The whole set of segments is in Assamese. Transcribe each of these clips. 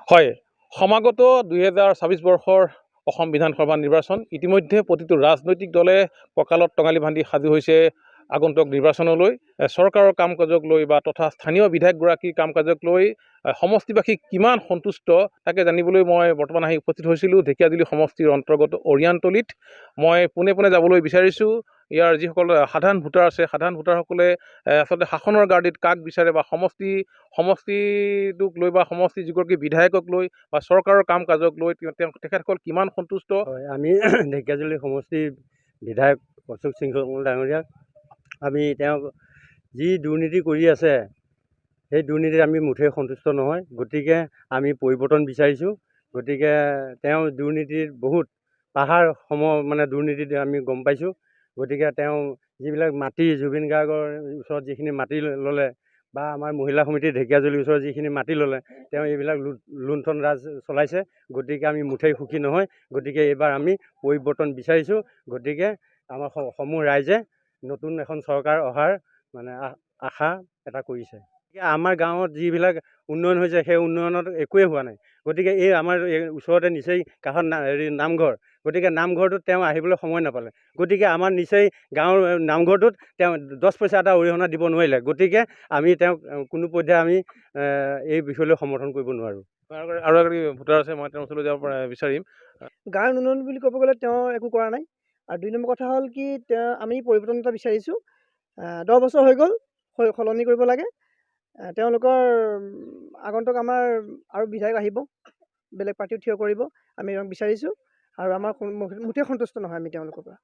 হয়, সমাগত 2024 বৰ্ষৰ অসম বিধানসভা নিৰ্বাচন ইতিমধ্যে প্ৰতিটো ৰাজনৈতিক দলে কঁকালত টঙালি বান্ধি সাজু হৈছে আগন্তুক নিৰ্বাচনলৈ। চৰকাৰৰ কাম কাজক লৈ বা তথা স্থানীয় বিধায়কগৰাকীৰ কাম কাজক লৈ সমষ্টিবাসী কিমান সন্তুষ্ট তাকে জানিবলৈ মই বৰ্তমান আহি উপস্থিত হৈছিলোঁ ঢেকীয়াজুলি সমষ্টিৰ অন্তৰ্গত অৰিয়ান্তলীত। মই পোনে পোনে যাবলৈ বিচাৰিছোঁ। ইয়াৰ যিসকল সাধাৰণ ভোটাৰ আছে, সাধাৰণ ভোটাৰসকলে আচলতে শাসনৰ গাড়ীত কাক বিচাৰে বা সমষ্টিটোক লৈ বা সমষ্টি যিগৰাকী বিধায়কক লৈ বা চৰকাৰৰ কাম কাজক লৈ তেখেতসকল কিমান সন্তুষ্ট। হয়, আমি ঢেকীয়াজুলি সমষ্টিৰ বিধায়ক অশোক সিংহ ডাঙৰীয়াক আমি তেওঁক যি দুৰ্নীতি কৰি আছে সেই দুৰ্নীতিত আমি মুঠেই সন্তুষ্ট নহয়। গতিকে আমি পৰিৱৰ্তন বিচাৰিছোঁ। গতিকে তেওঁ দুৰ্নীতিৰ বহুত পাহাৰ দুৰ্নীতিত আমি গম পাইছোঁ। গতিকে তেওঁ যিবিলাক মাটি জুবিন গাৰ্গৰ ওচৰত যিখিনি মাটি ল'লে বা আমাৰ মহিলা সমিতিৰ ঢেকীয়াজুলিৰ ওচৰত যিখিনি মাটি ল'লে, তেওঁ এইবিলাক লুণ্ঠন ৰাজ চলাইছে। গতিকে আমি মুঠেই সুখী নহয়। গতিকে এইবাৰ আমি পৰিৱৰ্তন বিচাৰিছোঁ। গতিকে আমাৰ সমূহ ৰাইজে নতুন এখন চৰকাৰ অহাৰ আশা এটা কৰিছে। আমাৰ গাঁৱত যিবিলাক উন্নয়ন হৈছে সেই উন্নয়নত একোৱেই হোৱা নাই। গতিকে এই আমাৰ ওচৰতে নিচেই কাষত নামঘৰ, গতিকে নামঘৰটোত তেওঁ আহিবলৈ সময় নাপালে। গতিকে আমাৰ নিচেই গাঁৱৰ নামঘৰটোত তেওঁ 10 পইচা এটা অৰিহণা দিব নোৱাৰিলে। গতিকে আমি তেওঁক কোনো পধ্যে আমি এই বিষয়লৈ সমৰ্থন কৰিব নোৱাৰোঁ। আৰু এগৰাকী ভোটাৰ আছে, মই তেওঁৰ ওচৰলৈ যাব বিচাৰিম। গাঁৱৰ উন্নয়ন বুলি ক'ব গ'লে তেওঁ একো কৰা নাই। আৰু 2 নম্বৰ কথা হ'ল কি, আমি পৰিৱৰ্তন এটা বিচাৰিছোঁ। 10 বছৰ হৈ গ'ল, সলনি কৰিব লাগে। তেওঁলোকৰ আগন্তুক আমাৰ আৰু বিধায়ক আহিব, বেলেগ পাৰ্টিও থিয় কৰিব, আমি বিচাৰিছোঁ। আৰু আমাৰ মুঠেই সন্তুষ্ট নহয় আমি তেওঁৰ পৰা।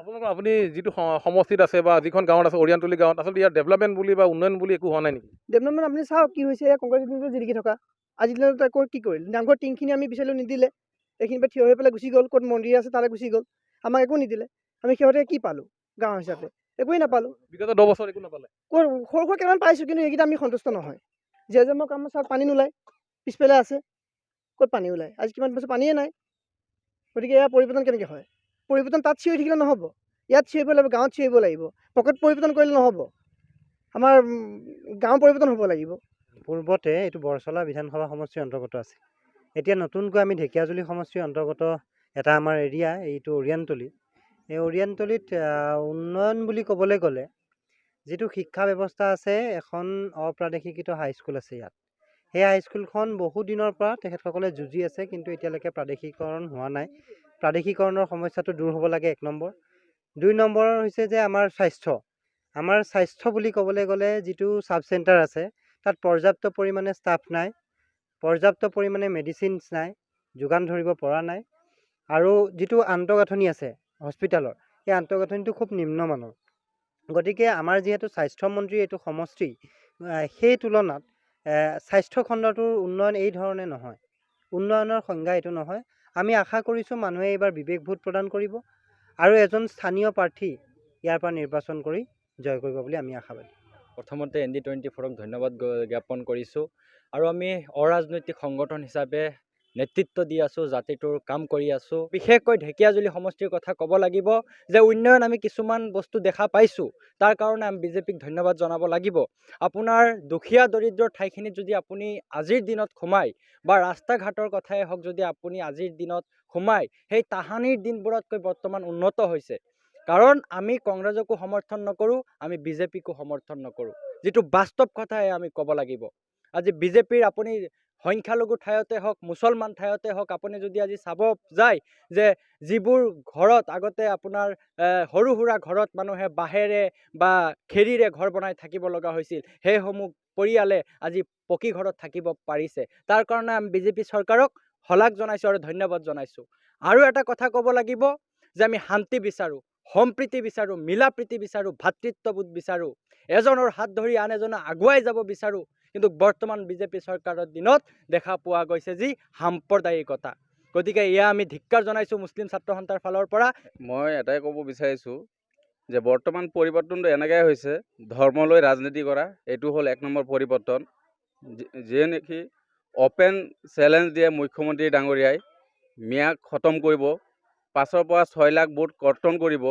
আপোনালোকৰ আপুনি যিটো সমষ্টিত আছে বা যিখন গাঁৱত আছে অৰিয়ান্তলী গাঁৱত, আচলতে ইয়াৰ ডেভেলপমেণ্ট বুলি বা উন্নয়ন বুলি একো হোৱা নাই নেকি? ডেভেলপমেণ্ট আপুনি চাওক কি হৈছে, কংগ্ৰেছ জিলিকি থকা আজিৰ দিনত আকৌ কি কৰিল, নামঘৰ টিংখিনি আমি বিচাৰিলেও নিদিলে। এইখিনিৰ পৰা থিয় হৈ পেলাই গুচি গ'ল, ক'ত মন্দিৰ আছে তালৈ গুচি গ'ল, আমাক একো নিদিলে। আমি সিহঁতে কি পালোঁ গাঁও হিচাপে? একোৱেই নাপালোঁ। বিগত 10 বছৰ একো নাপালে। সৰু সৰু কেইটামান পাইছোঁ, কিন্তু এইকেইটা আমি সন্তুষ্ট নহয়। যে মই কাম চাওক, পানী নোলায়, পিছফালে আছে, ক'ত পানী ওলায়? আজি কিমান বছৰ পানীয়ে নাই। গতিকে এয়া পৰিৱৰ্তন কেনেকৈ হয়? পৰিৱৰ্তন তাত চিঞৰি থাকিলে নহ'ব, ইয়াত চিঞৰিব লাগিব, গাঁৱত চিঞৰিব লাগিব। পকেট পৰিৱৰ্তন কৰিলে নহ'ব, আমাৰ গাঁও পৰিৱৰ্তন হ'ব লাগিব। পূৰ্বতে এইটো বৰচলা বিধানসভা সমষ্টিৰ অন্তৰ্গত আছে। এতিয়া নতুনকৈ আমি ঢেকীয়াজুলি সমষ্টিৰ অন্তৰ্গত এটা আমাৰ এৰিয়া, এইটো অৰিয়ান্তলী। এই অৰিয়ান্তলীত উন্নয়ন বুলি ক'বলৈ গ'লে যিটো শিক্ষা ব্যৱস্থা আছে, এখন অপ্ৰাদেশিকৃত হাইস্কুল আছে ইয়াত। সেই হাইস্কুলখন বহু দিনৰ পৰা তেখেতসকলে যুঁজি আছে, কিন্তু এতিয়ালৈকে প্ৰাদেশিকৰণ হোৱা নাই। প্ৰাদেশিকৰণৰ সমস্যাটো দূৰ হ'ব লাগে, 1 নম্বৰ। 2 নম্বৰ হৈছে যে আমাৰ স্বাস্থ্য বুলি ক'বলৈ গ'লে যিটো ছাব চেণ্টাৰ আছে, তাত পৰ্যাপ্ত পৰিমাণে ষ্টাফ নাই, পৰ্যাপ্ত পৰিমাণে মেডিচিনছ নাই, যোগান ধৰিব পৰা নাই। আৰু যিটো আন্তঃগাঁথনি আছে হস্পিটেলৰ, সেই আন্তঃগাঁথনিটো খুব নিম্নমানৰ। গতিকে আমাৰ যিহেতু স্বাস্থ্যমন্ত্ৰী এইটো সমষ্টি, সেই তুলনাত স্বাস্থ্য খণ্ডটোৰ উন্নয়ন এই ধৰণে নহয়, উন্নয়নৰ সংজ্ঞা এইটো নহয়। আমি আশা কৰিছোঁ মানুহে এইবাৰ বিবেক ভোট প্ৰদান কৰিব আৰু এজন স্থানীয় প্ৰাৰ্থী ইয়াৰ পৰা নিৰ্বাচন কৰি জয় কৰিব বুলি আমি আশাবাদী। প্ৰথমতে ND24ক ধন্যবাদ জ্ঞাপন কৰিছোঁ। আৰু আমি অৰাজনৈতিক সংগঠন হিচাপে নেতৃত্ব দি আছোঁ, জাতিটোৰ কাম কৰি আছোঁ। বিশেষকৈ ঢেকীয়াজুলি সমষ্টিৰ কথা ক'ব লাগিব যে উন্নয়ন আমি কিছুমান বস্তু দেখা পাইছোঁ, তাৰ কাৰণে আমি বিজেপিক ধন্যবাদ জনাব লাগিব। আপোনাৰ দুখীয়া দৰিদ্ৰৰ ঠাইখিনিত যদি আপুনি আজিৰ দিনত সোমাই বা ৰাস্তা ঘাটৰ কথাই হওক, যদি আপুনি আজিৰ দিনত সোমাই, সেই তাহানিৰ দিনবোৰতকৈ বৰ্তমান উন্নত হৈছে। কাৰণ আমি কংগ্ৰেছকো সমৰ্থন নকৰোঁ, আমি বিজেপিকো সমৰ্থন নকৰোঁ। যিটো বাস্তৱ কথাই আমি ক'ব লাগিব। আজি বিজেপিৰ আপুনি সংখ্যালঘু ঠাইতে হওক, মুছলমান ঠাইতে হওক, আপুনি যদি আজি চাব যায় যে যিবোৰ ঘৰত আগতে আপোনাৰ সৰু সুৰা ঘৰত মানুহে বাঁহেৰে বা খেৰিৰে ঘৰ বনাই থাকিব লগা হৈছিল, সেইসমূহ পৰিয়ালে আজি পকী ঘৰত থাকিব পাৰিছে। তাৰ কাৰণে আমি বিজেপি চৰকাৰক শলাগ জনাইছোঁ আৰু ধন্যবাদ জনাইছোঁ। আৰু এটা কথা ক'ব লাগিব যে আমি শান্তি বিচাৰোঁ, সম্প্ৰীতি বিচাৰোঁ, মিলা প্ৰীতি বিচাৰোঁ, ভাতৃত্ববোধ বিচাৰোঁ, এজনৰ হাত ধৰি আন এজনে আগুৱাই যাব বিচাৰোঁ। কিন্তু বৰ্তমান বিজেপি চৰকাৰৰ দিনত দেখা পোৱা গৈছে যি সাম্প্ৰদায়িকতা। গতিকে এয়া আমি ধিক্কাৰ জনাইছোঁ মুছলিম ছাত্ৰ সন্থাৰ ফালৰ পৰা। মই এটাই ক'ব বিচাৰিছোঁ যে বৰ্তমান পৰিৱৰ্তনটো এনেকৈ হৈছে, ধৰ্মলৈ ৰাজনীতি কৰা, এইটো হ'ল 1 নম্বৰ পৰিৱৰ্তন। যিয়ে নেকি অপেন চেলেঞ্জ দিয়ে মুখ্যমন্ত্ৰী ডাঙৰীয়াই, ম্যাদ খতম কৰিব, 5ৰ পৰা 6 লাখ ভোট কৰ্তন কৰিব,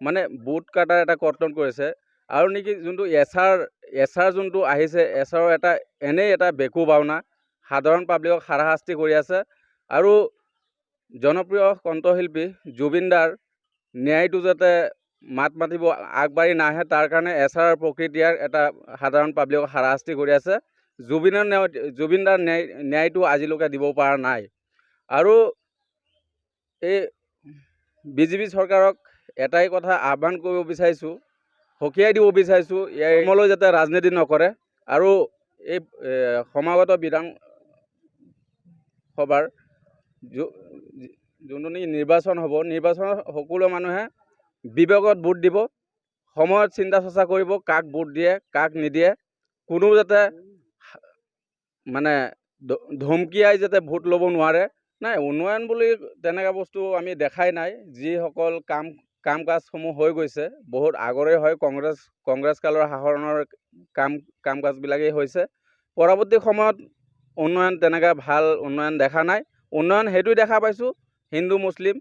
মানে ভোট কাটাৰ এটা কৰ্তন কৰিছে। আৰু নেকি যোনটো এছাৰ যোনটো আহিছে, এছাৰৰ এনেই এটা বেকু ভাওনা, সাধাৰণ পাব্লিকক হাৰাশাস্তি কৰি আছে। আৰু জনপ্ৰিয় কণ্ঠশিল্পী জুবিনদাৰ ন্যায়টো যাতে মাত মাতিব আগবাঢ়ি নাহে, তাৰ কাৰণে এছাৰ প্ৰক্ৰিয়াৰ এটা সাধাৰণ পাব্লিকক হাৰাশাস্তি কৰি আছে। জুবিনদাৰ ন্যায়টো আজিলৈকে দিব পৰা নাই। আৰু এই বিজেপি চৰকাৰক এটাই কথা আহ্বান কৰিব বিচাৰিছোঁ, সকীয়াই দিব বিচাৰিছোঁ, ইয়ালৈ যাতে ৰাজনীতি নকৰে। আৰু এই সমাগত বিধানসভাৰ যোনটো নেকি নিৰ্বাচন হ'ব, নিৰ্বাচনত সকলো মানুহে বিবেকত ভোট দিব, সময়ত চিন্তা চৰ্চা কৰিব কাক ভোট দিয়ে কাক নিদিয়ে। কোনো যাতে মানে ধমকিয়াই যাতে ভোট ল'ব নোৱাৰে। নাই, উন্নয়ন বুলি তেনেকুৱা বস্তু আমি দেখাই নাই। যিসকল কাম কাজসমূহ হৈ গৈছে বহুত আগৰে হয়, কংগ্ৰেছ কালৰ শাসনৰ কাম কাজবিলাকেই হৈছে। পৰৱৰ্তী সময়ত উন্নয়ন তেনেকুৱা ভাল উন্নয়ন দেখা নাই। উন্নয়ন সেইটোৱে দেখা পাইছোঁ, হিন্দু মুছলিম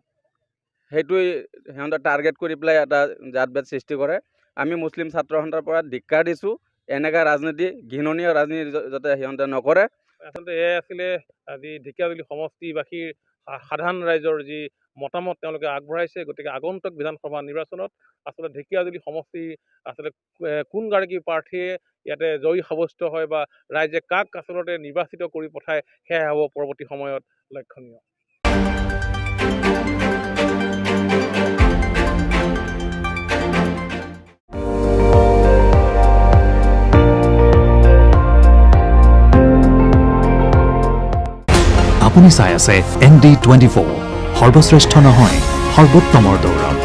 সেইটোৱে সিহঁতে টাৰ্গেট কৰি পেলাই এটা জাত ভেদ সৃষ্টি কৰে। আমি মুছলিম ছাত্ৰ সন্থাৰ পৰা ধিক্কাৰ দিছোঁ। এনেকুৱা ৰাজনীতি, ঘৃণনীয় ৰাজনীতি যাতে সিহঁতে নকৰে। আচলতে এয়াই আছিলে আজি ঢেকীয়াজুলি সমষ্টিবাসীৰ সাধাৰণ ৰাইজৰ যি মতামত তেওঁলোকে আগবঢ়াইছে। গতিকে আগন্তুক বিধানসভা নিৰ্বাচনত আচলতে ঢেকীয়াজুলি সমষ্টি আচলতে কোনগৰাকী প্ৰাৰ্থীয়ে ইয়াতে জয়ী সাব্যস্ত হয় বা ৰাইজে কাক আচলতে নিৰ্বাচিত কৰি পঠায়, সেয়া হ'ব পৰৱৰ্তী সময়ত লক্ষণীয়। আপুনি চাই আছে ND24, সৰ্বশ্ৰেষ্ঠ নহয় সৰ্বোত্তমৰ দৌৰ।